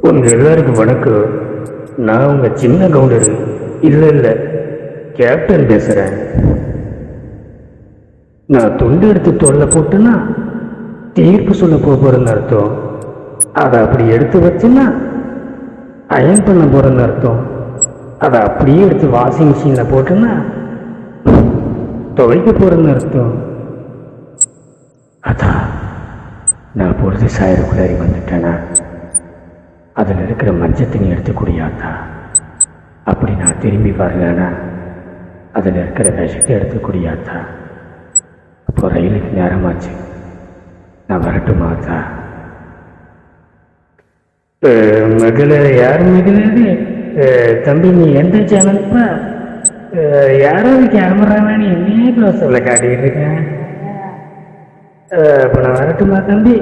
உங்க எல்லாருக்கும் வணக்கம். நான் உங்க சின்ன கவுண்டரு. இல்ல கேப்டன் பேசுறேன். நான் துண்டு எடுத்து தோல்ல போட்டுன்னா தீர்ப்பு சொல்ல போறேன்னு அர்த்தம். அதை அப்படி எடுத்து வச்சுன்னா அயன் பண்ண போறேன்னு அர்த்தம். அதை அப்படியே எடுத்து வாஷிங் மிஷின்ல போட்டுன்னா துவைக்க போறேன்னு அர்த்தம். அதான் நான் பொழுது சாயருக்குள்ளாரி வந்துட்டேனா அதில் இருக்கிற மஞ்சள் தண்ணி எடுத்துக்கூடியாத்தா. அப்படி நான் திரும்பி வரலனா அதில் இருக்கிற விஷத்தை எடுத்துக்கூடியாத்தா. அப்போ ரயிலுக்கு நேரமாச்சு, நான் வரட்டுமாத்தா? மகளே, யார் மகளே? தம்பி, நீ எந்த சேனல்ப்பா? யாராவது கேமராமேன் என்னையே க்ளோஸ் காட்டிக்கிட்டு இருக்கேன். அப்போ நான் வரட்டுமா தம்பி?